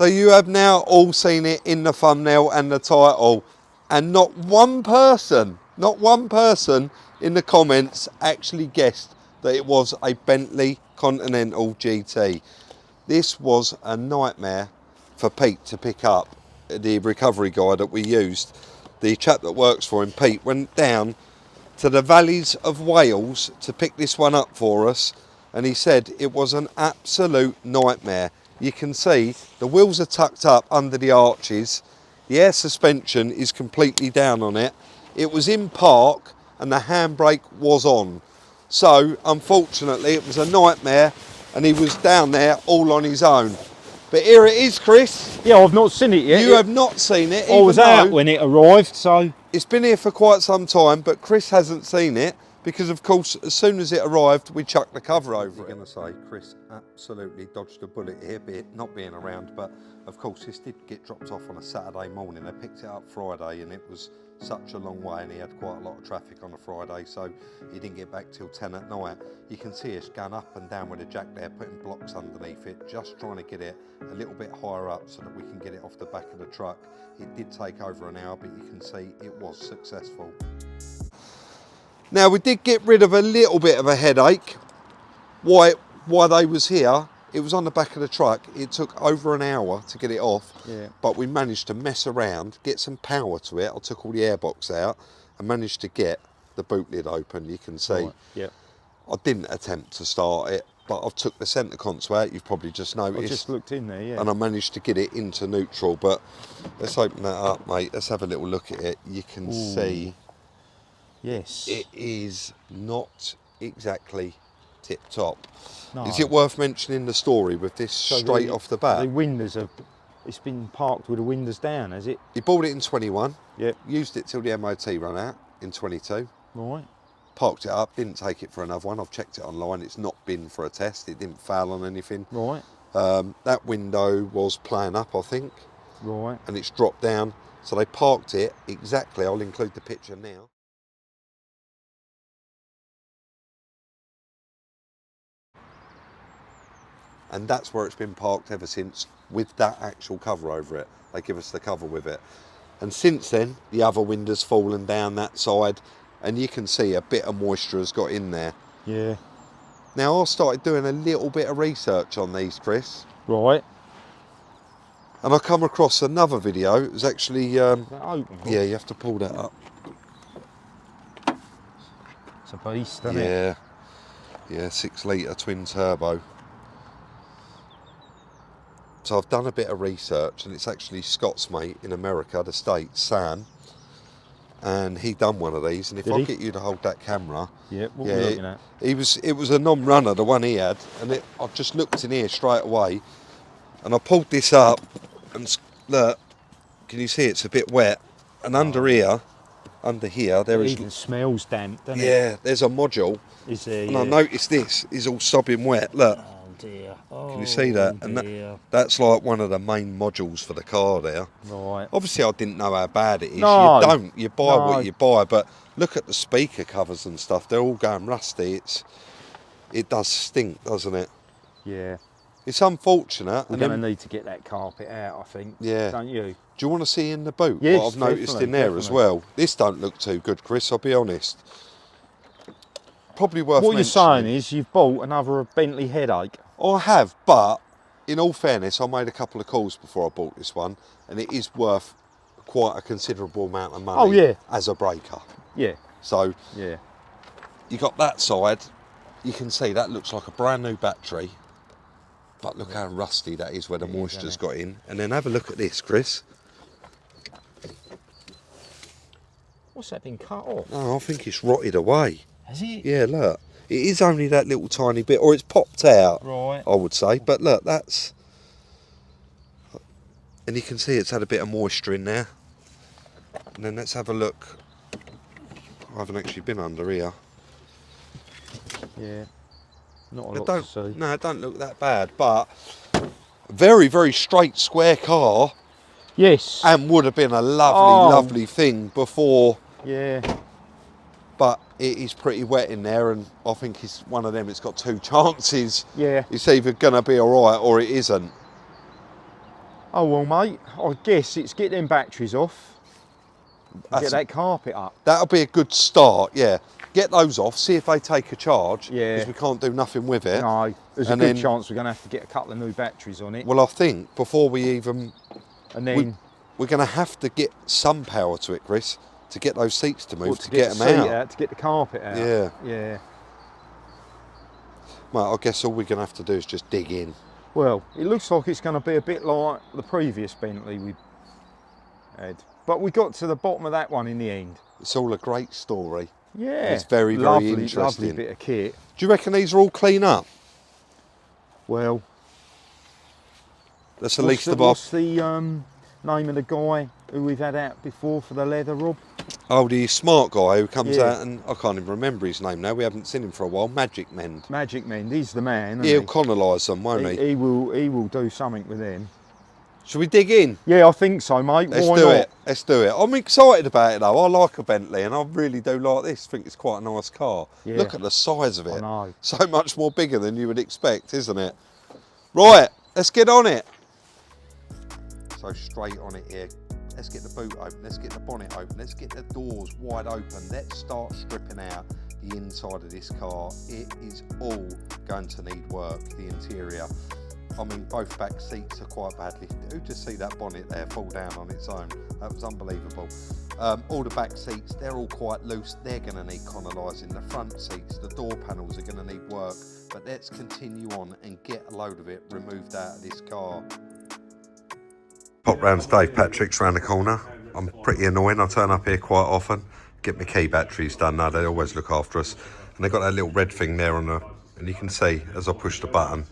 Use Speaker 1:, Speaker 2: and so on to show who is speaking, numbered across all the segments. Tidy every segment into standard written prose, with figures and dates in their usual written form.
Speaker 1: So you have now all seen it in the thumbnail and the title, and not one person in the comments actually guessed that it was a Bentley Continental GT. This was a nightmare for Pete to pick up. The recovery guy that we used, the chap that works for him, Pete, went down to the valleys of Wales to pick this one up for us, and he said it was an absolute nightmare. You can see the wheels are tucked up under the arches, the air suspension is completely down on it, it was in park and the handbrake was on. So unfortunately it was a nightmare and he was down there all on his own. But here it is, Chris.
Speaker 2: Yeah, I've not seen it yet.
Speaker 1: You have not seen it.
Speaker 2: I was out when it arrived, so...
Speaker 1: It's been here for quite some time, but Chris hasn't seen it because, of course, as soon as it arrived, we chucked the cover over it. You're going to say Chris absolutely dodged a bullet here, not being around, but of course this did get dropped off on a Saturday morning. They picked it up Friday and it was such a long way and he had quite a lot of traffic on a Friday, so he didn't get back till 10 at night. You can see us going up and down with a jack there, putting blocks underneath it, just trying to get it a little bit higher up so that we can get it off the back of the truck. It did take over an hour, but you can see it was successful. Now we did get rid of a little bit of a headache. Why they was here, it was on the back of the truck. It took over an hour to get it off, but we managed to mess around, get some power to it. I took all the airbox out and managed to get the boot lid open. You can see.
Speaker 2: Right.
Speaker 1: I didn't attempt to start it, but I've took the centre console out. You've probably just noticed.
Speaker 2: I just looked in there, yeah.
Speaker 1: And I managed to get it into neutral. But let's open that up, mate. Let's have a little look at it. You can see.
Speaker 2: Yes.
Speaker 1: It is not exactly tip top.
Speaker 2: No.
Speaker 1: Is it worth mentioning the story with this straight off the bat?
Speaker 2: The windows are, it's been parked with the windows down, has it?
Speaker 1: He bought it in 21.
Speaker 2: Yep.
Speaker 1: Used it till the MOT ran out in 22.
Speaker 2: Right.
Speaker 1: Parked it up, didn't take it for another one. I've checked it online. It's not been for a test. It didn't fail on anything.
Speaker 2: Right.
Speaker 1: That window was playing up, I think.
Speaker 2: Right.
Speaker 1: And it's dropped down. So they parked it exactly. I'll include the picture now. And that's where it's been parked ever since, with that actual cover over it. They give us the cover with it. And since then, the other window's fallen down that side, and you can see a bit of moisture has got in there.
Speaker 2: Yeah.
Speaker 1: Now, I started doing a little bit of research on these, Chris.
Speaker 2: Right.
Speaker 1: And I come across another video. It was actually...
Speaker 2: That open?
Speaker 1: yeah, you have to pull that up.
Speaker 2: It's a beast, isn't it?
Speaker 1: Yeah. Yeah, 6 litre twin turbo. So I've done a bit of research, and it's actually Scott's mate in America, the States, Sam, and he done one of these. And if I get you to hold that camera,
Speaker 2: what we're looking at.
Speaker 1: It was a non-runner, the one he had, and I just looked in here straight away, and I pulled this up, and look, can you see it's a bit wet? And under here, there is.
Speaker 2: It even smells damp, doesn't it?
Speaker 1: Yeah, there's a module,
Speaker 2: is there?
Speaker 1: and I noticed this is all sopping wet. Look.
Speaker 2: Dear.
Speaker 1: Can you see that? And that's like one of the main modules for the car there.
Speaker 2: Right.
Speaker 1: Obviously, I didn't know how bad it is.
Speaker 2: No.
Speaker 1: You don't. You buy what you buy. But look at the speaker covers and stuff. They're all going rusty. It does stink, doesn't it?
Speaker 2: Yeah.
Speaker 1: It's unfortunate.
Speaker 2: We're going to need to get that carpet out, I think.
Speaker 1: Yeah.
Speaker 2: Don't you?
Speaker 1: Do you want to see in the boot
Speaker 2: yes,
Speaker 1: what I've noticed in there as well? This don't look too good, Chris, I'll be honest. Probably worth
Speaker 2: What
Speaker 1: mentioning.
Speaker 2: you're saying is you've bought another Bentley headache.
Speaker 1: I have, but in all fairness, I made a couple of calls before I bought this one, and it is worth quite a considerable amount of money as a breaker.
Speaker 2: Yeah.
Speaker 1: So you got that side, you can see that looks like a brand new battery, but look how rusty that is where the moisture's got in. And then have a look at this, Chris.
Speaker 2: What's that been cut off?
Speaker 1: Oh, I think it's rotted away.
Speaker 2: Has it?
Speaker 1: Yeah, look. It is only that little tiny bit, or it's popped out,
Speaker 2: right.
Speaker 1: I would say. But look, that's... And you can see it's had a bit of moisture in there. And then let's have a look. I haven't actually been under here.
Speaker 2: Yeah, not a lot to see.
Speaker 1: No, it don't look that bad, but very, very straight, square car.
Speaker 2: Yes.
Speaker 1: And would have been a lovely, lovely thing before.
Speaker 2: Yeah.
Speaker 1: But it is pretty wet in there, and I think it's one of them, it's got two chances.
Speaker 2: Yeah.
Speaker 1: It's either going to be all right or it isn't.
Speaker 2: Oh well, mate, I guess it's get them batteries off and get
Speaker 1: That's
Speaker 2: that carpet up.
Speaker 1: That'll be a good start, yeah. Get those off, see if they take a charge,
Speaker 2: Yeah.
Speaker 1: because we can't do nothing with it.
Speaker 2: No, there's a
Speaker 1: And
Speaker 2: good
Speaker 1: then,
Speaker 2: chance we're going to have to get a couple of new batteries on it.
Speaker 1: well, I think before we even,
Speaker 2: And then,
Speaker 1: we're going to have to get some power to it, Chris, to get those seats to move, to get
Speaker 2: the
Speaker 1: them
Speaker 2: seat
Speaker 1: out.
Speaker 2: to get the carpet out.
Speaker 1: Yeah.
Speaker 2: Yeah.
Speaker 1: Well, I guess all we're going to have to do is just dig in.
Speaker 2: Well, it looks like it's going to be a bit like the previous Bentley we had. But we got to the bottom of that one in the end.
Speaker 1: It's all a great story.
Speaker 2: Yeah.
Speaker 1: It's very, very
Speaker 2: lovely,
Speaker 1: interesting.
Speaker 2: Lovely bit of kit.
Speaker 1: Do you reckon these are all clean up?
Speaker 2: Well,
Speaker 1: That's the least of our...
Speaker 2: what's the name of the guy who we've had out before for the leather, Rob?
Speaker 1: Oh, the smart guy who comes
Speaker 2: Yeah.
Speaker 1: out, and I can't even remember his name now. We haven't seen him for a while. Magic Mend.
Speaker 2: Magic Mend, he's the man.
Speaker 1: He'll
Speaker 2: Isn't
Speaker 1: colonise them, won't he?
Speaker 2: He will do something with him.
Speaker 1: Should we dig in?
Speaker 2: Yeah, I think so, mate.
Speaker 1: Let's
Speaker 2: Why
Speaker 1: do
Speaker 2: not?
Speaker 1: it. Let's do it. I'm excited about it though. I like a Bentley, and I really do like this. I think it's quite a nice car.
Speaker 2: Yeah.
Speaker 1: Look at the size of it.
Speaker 2: I know.
Speaker 1: So much more bigger than you would expect, isn't it? Right, let's get on it. So straight on it here. Let's get the boot open. Let's get the bonnet open. Let's get the doors wide open. Let's start stripping out the inside of this car. It is all going to need work, the interior. I mean, both back seats are quite badly. Who just see that bonnet there fall down on its own? That was unbelievable. All the back seats, they're all quite loose. They're going to need colonising. The front seats, the door panels are going to need work. But let's continue on and get a load of it removed out of this car. Pop round to Dave Patrick's round the corner. I'm pretty annoying. I turn up here quite often. Get my key batteries done. No, they always look after us. And they've got that little red thing there on the... And you can see, as I push the button,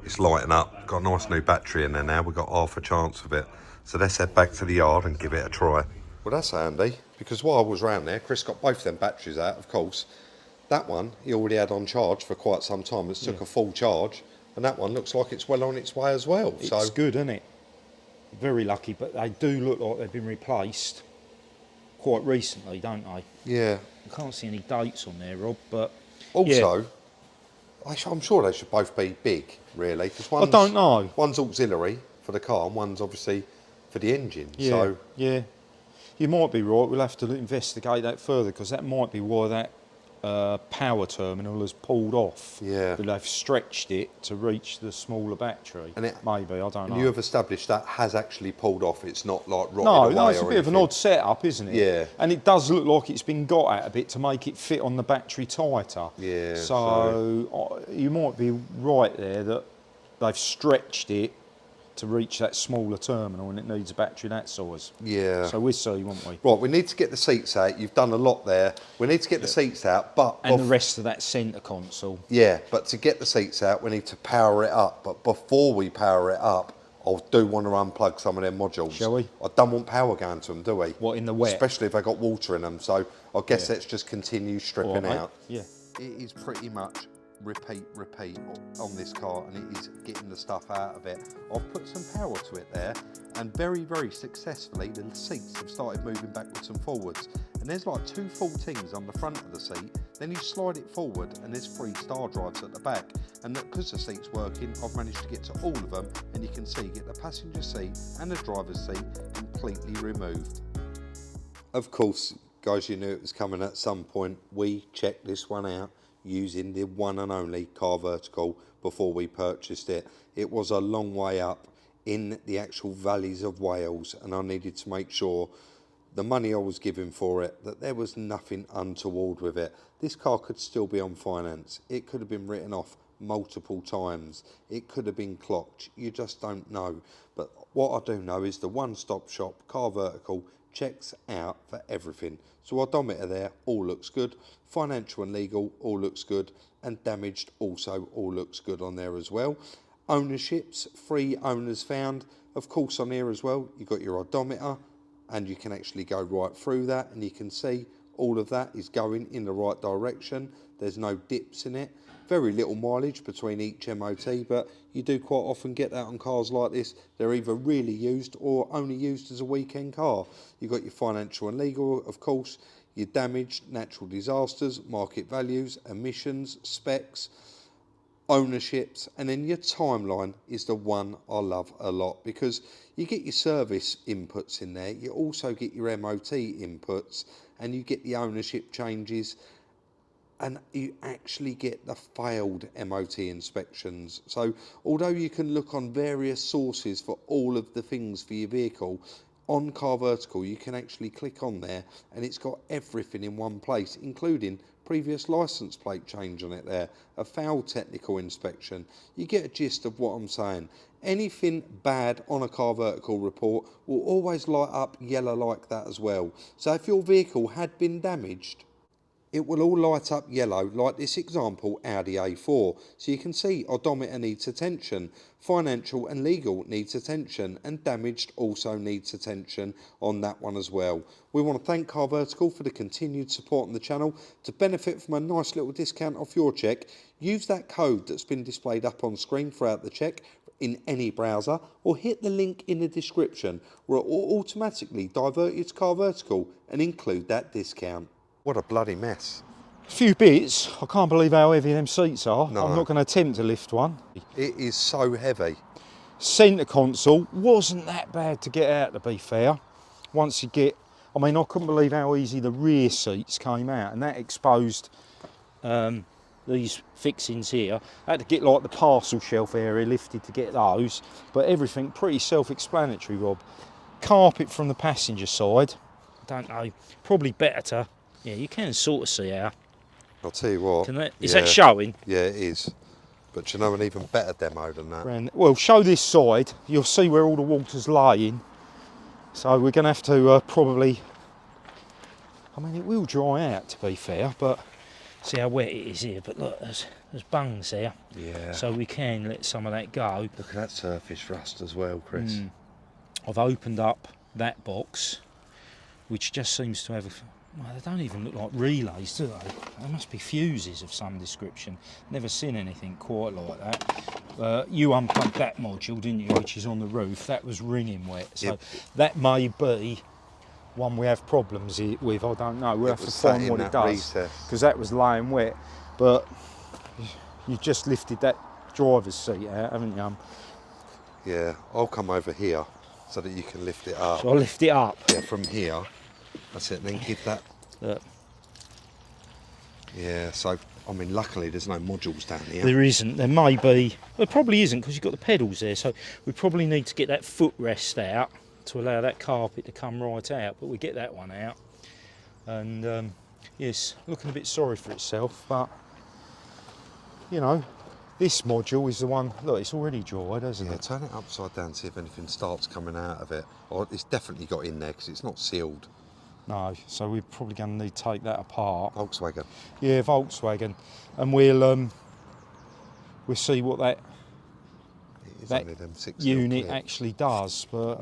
Speaker 1: it's lighting up. Got a nice new battery in there now. We've got half a chance of it. So let's head back to the yard and give it a try. Well, that's handy, because while I was round there, Chris got both them batteries out, of course. That one he already had on charge for quite some time. It's took a full charge. And that one looks like it's well on its way as well.
Speaker 2: It's good, isn't it? Very lucky, but they do look like they've been replaced quite recently, don't they?
Speaker 1: Yeah.
Speaker 2: I can't see any dates on there, Rob, but...
Speaker 1: Also, I'm sure they should both be big, really. Because
Speaker 2: I don't know.
Speaker 1: One's auxiliary for the car and one's obviously for the engine.
Speaker 2: Yeah,
Speaker 1: So
Speaker 2: yeah. You might be right. We'll have to investigate that further, because that might be why that power terminal has pulled off.
Speaker 1: Yeah.
Speaker 2: But they've stretched it to reach the smaller battery.
Speaker 1: And it,
Speaker 2: maybe, I don't know.
Speaker 1: You have established that has actually pulled off. It's not like rotted away.
Speaker 2: No, it's a
Speaker 1: or
Speaker 2: bit of an
Speaker 1: anything.
Speaker 2: odd setup, isn't it?
Speaker 1: Yeah.
Speaker 2: And it does look like it's been got at a bit to make it fit on the battery tighter.
Speaker 1: Yeah.
Speaker 2: So you might be right there that they've stretched it to reach that smaller terminal, and it needs a battery that size.
Speaker 1: Yeah.
Speaker 2: So we'll see, won't we?
Speaker 1: Right, we need to get the seats out. You've done a lot there. We need to get the seats out, but...
Speaker 2: And the rest of that centre console.
Speaker 1: Yeah, but to get the seats out, we need to power it up. But before we power it up, I do want to unplug some of their modules.
Speaker 2: Shall we?
Speaker 1: I don't want power going to them, do we?
Speaker 2: What, in the wet?
Speaker 1: Especially if they got water in them. So I guess let's just continue stripping
Speaker 2: All right, mate.
Speaker 1: out.
Speaker 2: Yeah.
Speaker 1: It is pretty much repeat on this car, and it is getting the stuff out of it. I've put some power to it there, and very, very successfully the seats have started moving backwards and forwards. And there's like 2 full tings on the front of the seat, then you slide it forward and there's 3 star drives at the back. And because the seat's working, I've managed to get to all of them, and you can see, get the passenger seat and the driver's seat completely removed. Of course, guys, you knew it was coming at some point. We checked this one out using the one and only Car Vertical before we purchased it. It was a long way up in the actual valleys of Wales, and I needed to make sure the money I was giving for it, that there was nothing untoward with it. This car could still be on finance. It could have been written off multiple times. It could have been clocked. You just don't know. But what I do know is the one-stop shop, Car Vertical, checks out for everything. So odometer there, all looks good. Financial and legal, all looks good. And damaged also all looks good on there as well. Ownerships, 3 owners found. Of course on here as well, you've got your odometer, and you can actually go right through that, and you can see all of that is going in the right direction. There's no dips in it. Very little mileage between each MOT, but you do quite often get that on cars like this. They're either really used or only used as a weekend car. You've got your financial and legal, of course, your damaged, natural disasters, market values, emissions, specs. ownerships, and then your timeline is the one I love a lot, because you get your service inputs in there, you also get your MOT inputs, and you get the ownership changes, and you actually get the failed MOT inspections. So although you can look on various sources for all of the things for your vehicle, on Car Vertical you can actually click on there and it's got everything in one place, including previous license plate change on it there, a failed technical inspection. You get a gist of what I'm saying. Anything bad on a Car Vertical report will always light up yellow like that as well. So if your vehicle had been damaged, it will all light up yellow, like this example Audi A4. So you can see odometer needs attention, financial and legal needs attention, and damaged also needs attention on that one as well. We want to thank Car Vertical for the continued support on the channel. To benefit from a nice little discount off your check, use that code that's been displayed up on screen throughout the check in any browser, or hit the link in the description where it will automatically divert you to Car Vertical and include that discount. What a bloody mess.
Speaker 2: A few bits. I can't believe how heavy them seats are.
Speaker 1: No.
Speaker 2: I'm not going to attempt to lift one.
Speaker 1: It is so heavy.
Speaker 2: Centre console wasn't that bad to get out, to be fair. Once you get, I mean, I couldn't believe how easy the rear seats came out, and that exposed these fixings here. I had to get like the parcel shelf area lifted to get those, but everything pretty self-explanatory, Rob. Carpet from the passenger side. I don't know, probably better to, yeah, you can sort of see how.
Speaker 1: I'll tell you what.
Speaker 2: Is that showing?
Speaker 1: Yeah, it is. But you know an even better demo than that?
Speaker 2: Well, show this side. You'll see where all the water's laying. So we're going to have to probably, I mean, it will dry out, to be fair, but see how wet it is here. But look, there's bungs here.
Speaker 1: Yeah.
Speaker 2: So we can let some of that go.
Speaker 1: Look at that surface rust as well, Chris.
Speaker 2: I've opened up that box, which just seems to have, well, they don't even look like relays, do they? They must be fuses of some description. Never seen anything quite like that. You unplugged that module, didn't you, which is on the roof. That was wringing wet. So
Speaker 1: yep.
Speaker 2: That may be one we have problems with, I don't know. We'll have to find what it does, because that was laying wet. But you just lifted that driver's seat out, haven't you?
Speaker 1: Yeah, I'll come over here so that you can lift it up.
Speaker 2: So I'll lift it up.
Speaker 1: Yeah, from here. That's it, then give that.
Speaker 2: Look.
Speaker 1: Yeah, so, I mean, luckily there's no modules down here.
Speaker 2: There isn't. There may be. Well, it probably isn't, because you've got the pedals there. So we probably need to get that footrest out to allow that carpet to come right out. But we get that one out. And, yes, looking a bit sorry for itself. But, you know, this module is the one. Look, it's already dried, hasn't it?
Speaker 1: Turn it upside down, see if anything starts coming out of it. Or it's definitely got in there, because it's not sealed.
Speaker 2: No, so we're probably going to need to take that apart.
Speaker 1: Volkswagen.
Speaker 2: Yeah, Volkswagen, and we'll see what that unit actually does. But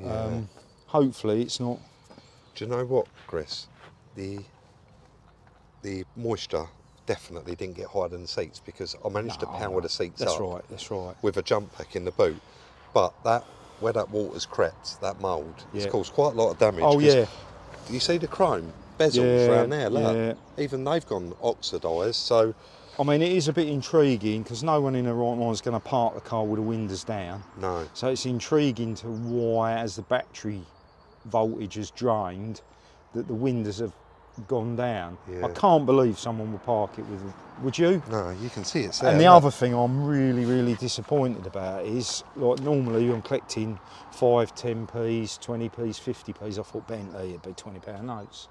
Speaker 2: hopefully it's not.
Speaker 1: Do you know what, Chris? The moisture definitely didn't get higher than the seats, because I managed to power the seats up.
Speaker 2: That's right.
Speaker 1: With a jump pack in the boot, but where that water's crept, that mould, it's caused quite a lot of damage.
Speaker 2: Oh yeah.
Speaker 1: You see the chrome bezels around there, look. Yeah. Even they've gone oxidised, so.
Speaker 2: I mean, it is a bit intriguing, because no one in their right mind is going to park the car with the windows down.
Speaker 1: No.
Speaker 2: So it's intriguing to why, as the battery voltage has drained, that the windows have gone down.
Speaker 1: Yeah.
Speaker 2: I can't believe someone would park it with. Would you?
Speaker 1: No, you can see it's there.
Speaker 2: And the other thing I'm really, really disappointed about is, like, normally I'm collecting 5, 10p's, 20p's, 50p's. I thought Bentley it'd be £20 notes.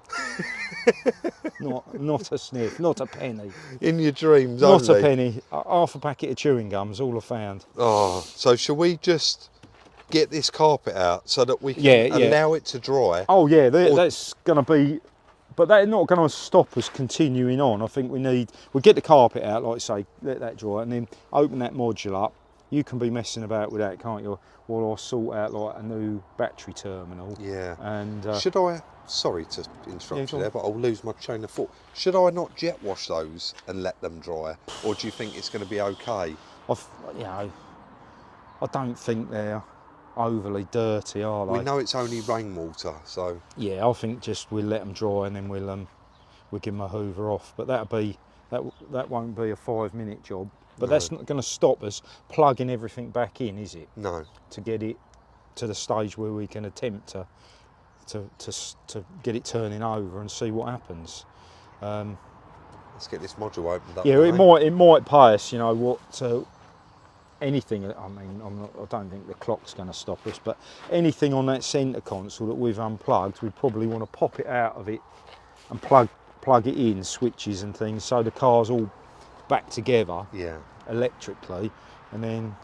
Speaker 2: not a sniff, not a penny.
Speaker 1: In your dreams
Speaker 2: not
Speaker 1: only.
Speaker 2: A penny. Half a packet of chewing gums, all I found.
Speaker 1: Oh, so shall we just get this carpet out so that we can allow it to dry?
Speaker 2: Oh yeah, that's going to be. But they're not going to stop us continuing on. I think we'll get the carpet out, like I say, let that dry, and then open that module up. You can be messing about with that, can't you? While I sort out like a new battery terminal.
Speaker 1: Yeah.
Speaker 2: And
Speaker 1: should I? Sorry to interrupt you there, but I'll lose my chain of thought. Should I not jet wash those and let them dry, or do you think it's going to be okay?
Speaker 2: I don't think they're overly dirty, are they?
Speaker 1: We know it's only rainwater, so.
Speaker 2: Yeah, I think just we'll let them dry and then we'll give them a hoover off. But that won't be a 5-minute job. But that's not going to stop us plugging everything back in, is it?
Speaker 1: No.
Speaker 2: To get it to the stage where we can attempt to get it turning over and see what happens.
Speaker 1: Let's get this module opened up.
Speaker 2: Yeah, it might pay us, you know, what anything. I mean, I don't think the clock's going to stop us, but anything on that centre console that we've unplugged, we probably want to pop it out of it and plug it in, switches and things, so the car's all back together.
Speaker 1: Yeah.
Speaker 2: Electrically, and then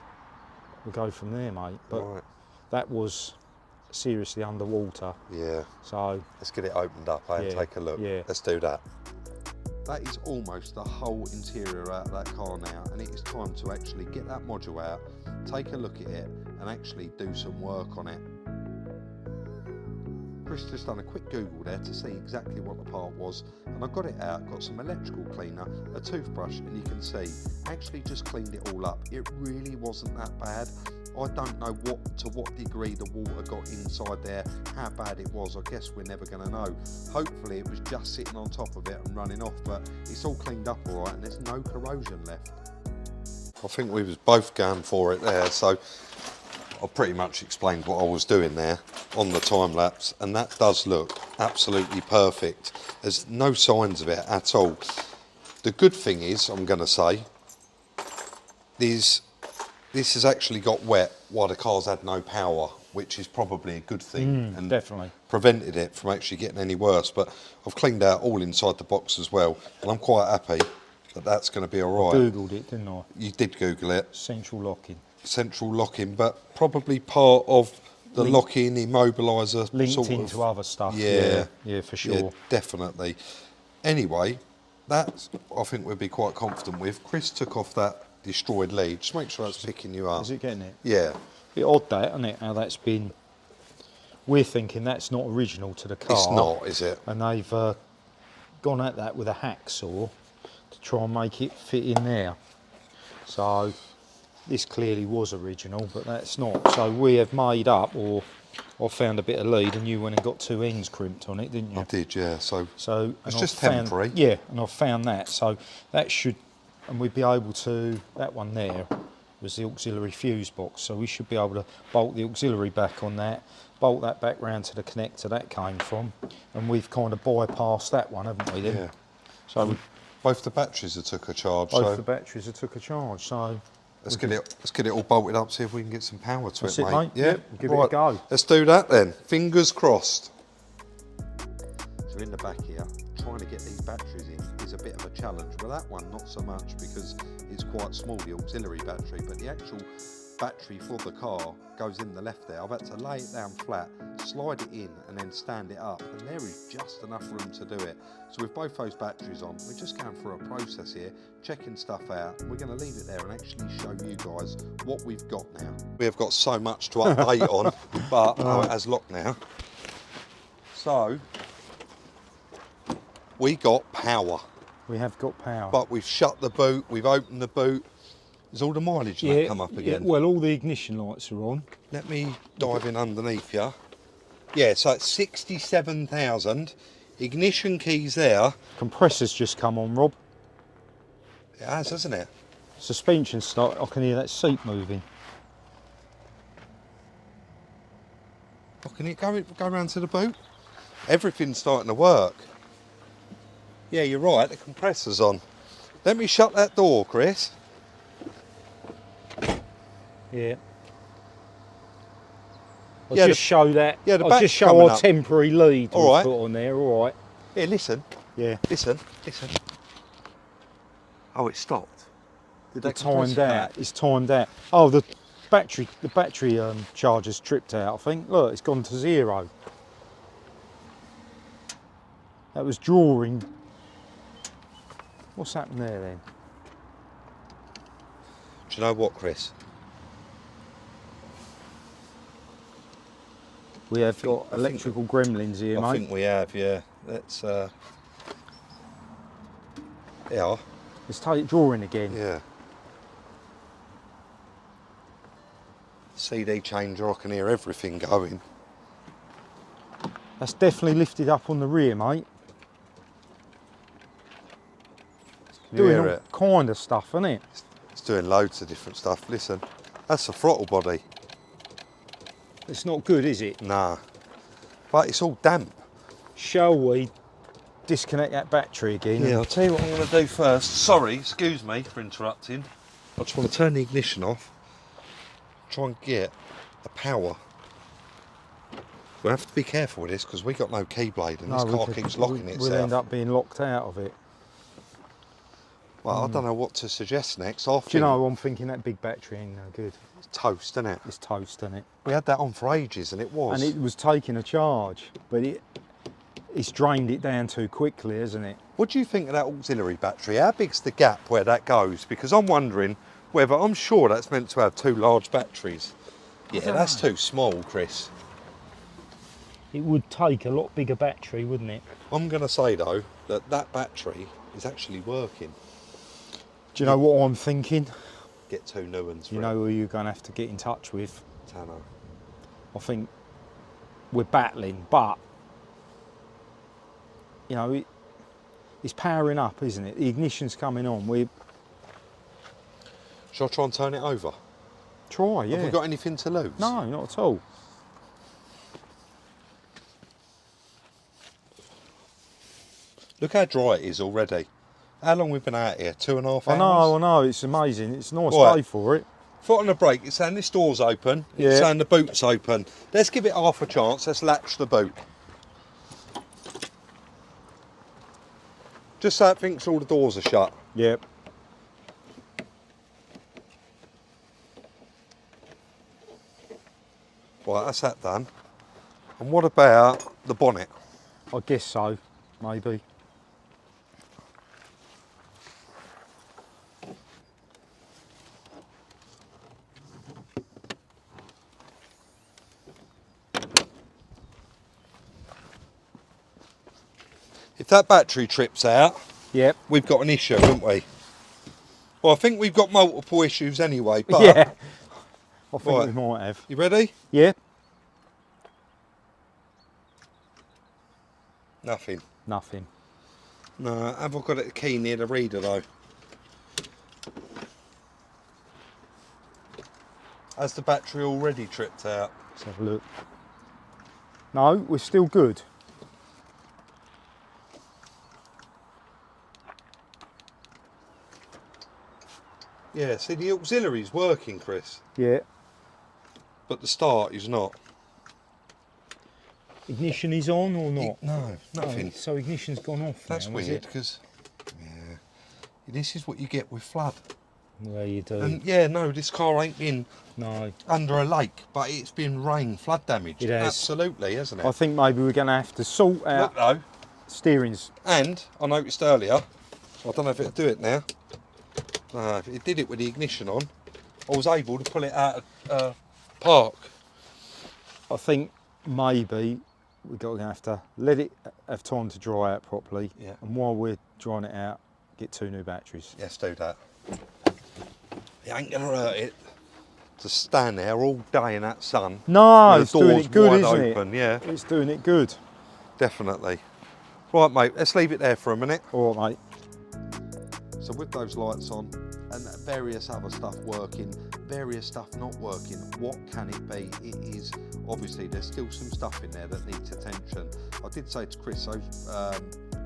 Speaker 2: we'll go from there, mate. But
Speaker 1: right.
Speaker 2: That was seriously underwater.
Speaker 1: Yeah.
Speaker 2: So
Speaker 1: let's get it opened up and take a look.
Speaker 2: Yeah.
Speaker 1: Let's do that. That is almost the whole interior out of that car now, and it is time to actually get that module out, take a look at it, and actually do some work on it. Chris just done a quick Google there to see exactly what the part was, and I got it out, got some electrical cleaner, a toothbrush, and you can see, actually just cleaned it all up. It really wasn't that bad. I don't know to what degree the water got inside there, how bad it was. I guess we're never going to know. Hopefully it was just sitting on top of it and running off, but it's all cleaned up all right and there's no corrosion left. I think we was both going for it there, so I pretty much explained what I was doing there on the time lapse, and that does look absolutely perfect. There's no signs of it at all. The good thing is, I'm going to say, this has actually got wet while the car's had no power, which is probably a good thing, and
Speaker 2: definitely
Speaker 1: prevented it from actually getting any worse. But I've cleaned out all inside the box as well, and I'm quite happy that that's going to be all right.
Speaker 2: I Googled it, didn't I?
Speaker 1: You did Google it.
Speaker 2: Central locking.
Speaker 1: Central locking, but probably part of the locking immobiliser.
Speaker 2: Linked
Speaker 1: sort
Speaker 2: into
Speaker 1: of,
Speaker 2: other stuff.
Speaker 1: Yeah,
Speaker 2: yeah, for sure.
Speaker 1: Yeah, definitely. Anyway, that I think we'd be quite confident with. Chris took off that destroyed lead. Just make sure that's picking you up.
Speaker 2: Is it getting it?
Speaker 1: Yeah.
Speaker 2: Bit odd that, isn't it? How that's been. We're thinking that's not original to the car.
Speaker 1: It's not, is it?
Speaker 2: And they've gone at that with a hacksaw to try and make it fit in there. So this clearly was original, but that's not. So we have made up, or I found a bit of lead, and you went and got two ends crimped on it, didn't you?
Speaker 1: I did, yeah. So it's just temporary.
Speaker 2: Yeah, and I found that. So that should, and we'd be able to. That one there was the auxiliary fuse box, so we should be able to bolt the auxiliary back on that, bolt that back round to the connector that came from, and we've kind of bypassed that one, haven't we? Then?
Speaker 1: Yeah.
Speaker 2: So
Speaker 1: both the batteries have took a charge.
Speaker 2: Both the batteries have took a charge. So.
Speaker 1: Let's get it all bolted up, see if we can get some power to
Speaker 2: That's
Speaker 1: it, mate.
Speaker 2: Yeah, give it a go.
Speaker 1: Let's do that then. Fingers crossed. So in the back here, trying to get these batteries in is a bit of a challenge. Well, that one not so much because it's quite small, the auxiliary battery, but the actual battery for the car goes in the left there. I've had to lay it down flat, slide it in, and then stand it up, and there is just enough room to do it. So with both those batteries on, we're just going through a process here, checking stuff out, and we're going to leave it there and actually show you guys what we've got now. We have got so much to update on, but it has locked now. So we got power.
Speaker 2: We have got power.
Speaker 1: But we've shut the boot, we've opened the boot. Is all the mileage that come up again?
Speaker 2: Yeah, well, all the ignition lights are on.
Speaker 1: Let me dive in underneath you. Yeah, so it's 67,000. Ignition keys there.
Speaker 2: Compressor's just come on, Rob.
Speaker 1: It has, hasn't it?
Speaker 2: Suspension start. I can hear that seat moving.
Speaker 1: Oh, can it go around to the boot? Everything's starting to work. Yeah, you're right, the compressor's on. Let me shut that door, Chris.
Speaker 2: Yeah. I'll just show that.
Speaker 1: Yeah, the
Speaker 2: I'll
Speaker 1: back's
Speaker 2: just show
Speaker 1: coming
Speaker 2: our
Speaker 1: up.
Speaker 2: temporary lead
Speaker 1: All
Speaker 2: we've
Speaker 1: right.
Speaker 2: put on there, all right.
Speaker 1: Here, listen.
Speaker 2: Yeah.
Speaker 1: Listen. Oh, it stopped. Did that
Speaker 2: Timed out. It's timed out. Oh, the battery charger's tripped out, I think. Look, it's gone to 0. That was drawing. What's happened there then?
Speaker 1: Do you know what, Chris?
Speaker 2: We have got electrical gremlins here, mate.
Speaker 1: I think we have, yeah. Let's, yeah.
Speaker 2: Let's take it drawing again.
Speaker 1: Yeah. CD changer, I can hear everything going.
Speaker 2: That's definitely lifted up on the rear, mate.
Speaker 1: Can you hear
Speaker 2: Doing all
Speaker 1: it?
Speaker 2: kind of stuff, isn't it?
Speaker 1: It's doing loads of different stuff. Listen, that's the throttle body.
Speaker 2: It's not good, is it?
Speaker 1: Nah, but it's all damp.
Speaker 2: Shall we disconnect that battery again?
Speaker 1: Yeah, I'll tell you what I'm going to do first. Sorry, excuse me for interrupting. I just want to turn the ignition off, try and get the power. We'll have to be careful with this because we got no keyblade and this car keeps locking itself.
Speaker 2: We'll end up being locked out of it.
Speaker 1: Well, I don't know what to suggest next.
Speaker 2: Do you know, I'm thinking that big battery ain't no good.
Speaker 1: It's toast, isn't it?
Speaker 2: It's toast, isn't it?
Speaker 1: We had that on for ages and it was.
Speaker 2: And it was taking a charge, but it's drained it down too quickly, isn't it?
Speaker 1: What do you think of that auxiliary battery? How big's the gap where that goes? Because I'm wondering whether, I'm sure that's meant to have 2 large batteries. Yeah, that's too small, Chris.
Speaker 2: It would take a lot bigger battery, wouldn't it?
Speaker 1: I'm going to say though, that battery is actually working.
Speaker 2: Do you know what I'm thinking?
Speaker 1: Get 2 new ones for
Speaker 2: You know who you're going to have to get in touch with?
Speaker 1: Tanner.
Speaker 2: I think we're battling, but, you know, it's powering up, isn't it? The ignition's coming on.
Speaker 1: Shall I try and turn it over?
Speaker 2: Try, yeah.
Speaker 1: Have we got anything to lose?
Speaker 2: No, not at all.
Speaker 1: Look how dry it is already. How long we've been out here? 2.5 hours?
Speaker 2: I know, it's amazing. It's a nice day for it.
Speaker 1: Foot on the brake, it's saying this door's open, it's saying the boot's open. Let's give it half a chance, let's latch the boot. Just so it thinks all the doors are shut.
Speaker 2: Yep.
Speaker 1: Right, that's that done. And what about the bonnet?
Speaker 2: I guess so, maybe.
Speaker 1: If that battery trips out,
Speaker 2: Yep.
Speaker 1: we've got an issue, haven't we? Well, I think we've got multiple issues anyway, but...
Speaker 2: Yeah. I think we might have.
Speaker 1: You ready?
Speaker 2: Yeah.
Speaker 1: Nothing.
Speaker 2: Nothing.
Speaker 1: No, have I got a key near the reader though? Has the battery already tripped out?
Speaker 2: Let's have a look. No, we're still good.
Speaker 1: Yeah, see the auxiliary's working, Chris.
Speaker 2: Yeah.
Speaker 1: But the start is not.
Speaker 2: Ignition is on or not?
Speaker 1: No, nothing.
Speaker 2: Oh, so ignition's gone off.
Speaker 1: That's
Speaker 2: now,
Speaker 1: weird because, yeah, this is what you get with flood.
Speaker 2: Well, you do.
Speaker 1: And yeah, no, this car ain't been
Speaker 2: No.
Speaker 1: under a lake, but it's been rain, flood damage.
Speaker 2: It has.
Speaker 1: Absolutely, hasn't it?
Speaker 2: I think maybe we're going to have to sort out
Speaker 1: Look though,
Speaker 2: steerings.
Speaker 1: and I noticed earlier, I don't know if it'll do it now. No, if it did it with the ignition on, I was able to pull it out of park.
Speaker 2: I think maybe we're going to have to let it have time to dry out properly.
Speaker 1: Yeah.
Speaker 2: And while we're drying it out, get 2 new batteries.
Speaker 1: Let's do that. It ain't gonna hurt it to stand there all day in that sun.
Speaker 2: No,
Speaker 1: with
Speaker 2: it's
Speaker 1: the
Speaker 2: doing
Speaker 1: doors
Speaker 2: it good,
Speaker 1: wide
Speaker 2: isn't
Speaker 1: open. Yeah,
Speaker 2: It's doing it good.
Speaker 1: definitely. Right, mate, let's leave it there for a minute.
Speaker 2: All right, mate.
Speaker 1: So with those lights on and various other stuff working, various stuff not working, what can it be? It is, obviously there's still some stuff in there that needs attention. I did say to Chris, those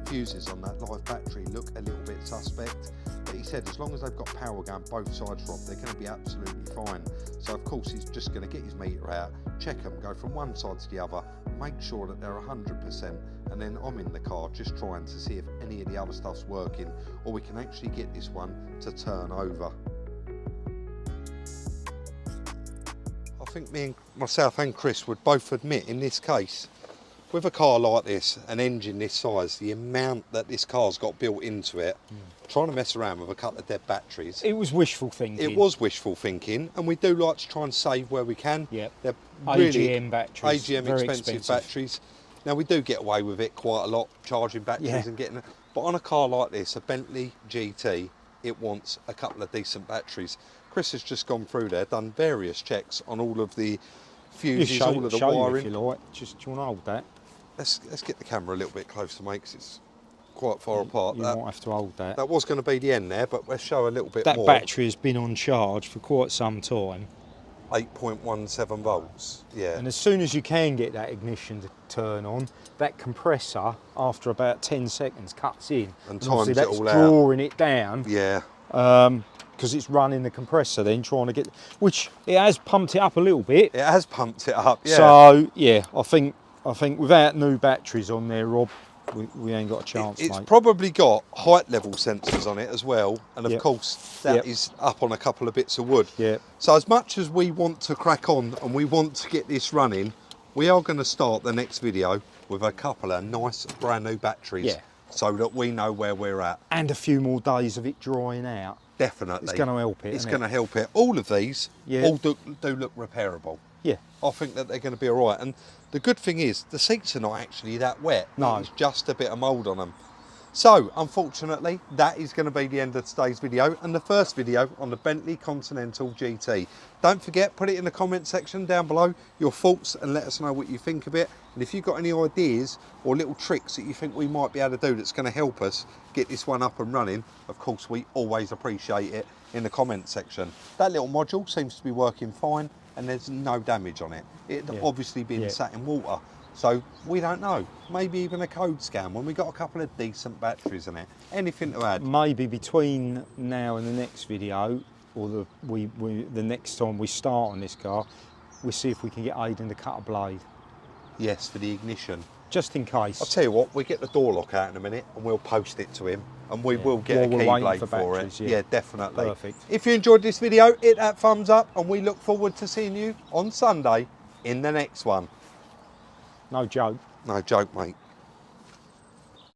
Speaker 1: fuses on that live battery look a little bit suspect, but he said as long as they've got power going both sides from, they're going to be absolutely fine. So of course he's just going to get his meter out, check them, go from one side to the other, make sure that they're 100%, and then I'm in the car just trying to see if any of the other stuff's working, or we can actually get this one to turn over. I think myself and Chris would both admit in this case, with a car like this, an engine this size, the amount that this car's got built into it, trying to mess around with a couple of dead batteries.
Speaker 2: It was wishful thinking.
Speaker 1: It was wishful thinking, and we do like to try and save where we can.
Speaker 2: Yep.
Speaker 1: They're really
Speaker 2: AGM batteries.
Speaker 1: AGM
Speaker 2: very
Speaker 1: expensive batteries. Now we do get away with it quite a lot, charging batteries and getting. But on a car like this, a Bentley GT, it wants a couple of decent batteries. Chris has just gone through there, done various checks on all of the fuses, all of the wiring.
Speaker 2: If you like. Just do you want to hold that?
Speaker 1: Let's get the camera a little bit closer, mate, 'cause it's quite far apart.
Speaker 2: You might have to hold that.
Speaker 1: That was going to be the end there, but let's show a little bit
Speaker 2: That
Speaker 1: more.
Speaker 2: battery has been on charge for quite some time.
Speaker 1: 8.17 volts, yeah.
Speaker 2: And as soon as you can get that ignition to turn on, that compressor, after about 10 seconds, cuts in.
Speaker 1: And
Speaker 2: obviously
Speaker 1: times it all
Speaker 2: that's
Speaker 1: out.
Speaker 2: drawing it down.
Speaker 1: Yeah.
Speaker 2: Because it's running the compressor then, trying to get, which it has pumped it up a little bit.
Speaker 1: It has pumped it up, yeah.
Speaker 2: So, yeah, I think without new batteries on there, Rob, we ain't got a chance,
Speaker 1: It's
Speaker 2: mate.
Speaker 1: probably got height level sensors on it as well, and of
Speaker 2: Yep.
Speaker 1: course that
Speaker 2: Yep.
Speaker 1: is up on a couple of bits of wood.
Speaker 2: Yeah.
Speaker 1: So as much as we want to crack on and we want to get this running, we are going to start the next video with a couple of nice brand new batteries,
Speaker 2: Yeah.
Speaker 1: so that we know where we're at.
Speaker 2: And a few more days of it drying out.
Speaker 1: Definitely.
Speaker 2: It's going to help it,
Speaker 1: It's
Speaker 2: isn't
Speaker 1: going to
Speaker 2: it?
Speaker 1: help it. All of these
Speaker 2: Yeah.
Speaker 1: all do look repairable.
Speaker 2: Yeah.
Speaker 1: I think that they're going to be all right. And the good thing is, the seats are not actually that wet.
Speaker 2: No.
Speaker 1: It's just a bit of mould on them. So, unfortunately, that is going to be the end of today's video and the first video on the Bentley Continental GT. Don't forget, put it in the comment section down below, your thoughts, and let us know what you think of it. And if you've got any ideas or little tricks that you think we might be able to do that's going to help us get this one up and running, of course, we always appreciate it in the comment section. That little module seems to be working fine and there's no damage on it. It had obviously been sat in water. So we don't know, maybe even a code scan when we got a couple of decent batteries in it. Anything to add?
Speaker 2: Maybe between now and the next video, or the next time we start on this car, we'll see if we can get Aidan to cut a blade.
Speaker 1: Yes, for the ignition.
Speaker 2: Just in case.
Speaker 1: I'll tell you what, we get the door lock out in a minute and we'll post it to him and we will get
Speaker 2: While
Speaker 1: a
Speaker 2: we're
Speaker 1: key
Speaker 2: waiting
Speaker 1: blade
Speaker 2: for
Speaker 1: for
Speaker 2: batteries,
Speaker 1: it.
Speaker 2: yeah.
Speaker 1: Yeah, definitely.
Speaker 2: Perfect.
Speaker 1: If you enjoyed this video, hit that thumbs up and we look forward to seeing you on Sunday in the next one.
Speaker 2: No joke.
Speaker 1: No joke, mate.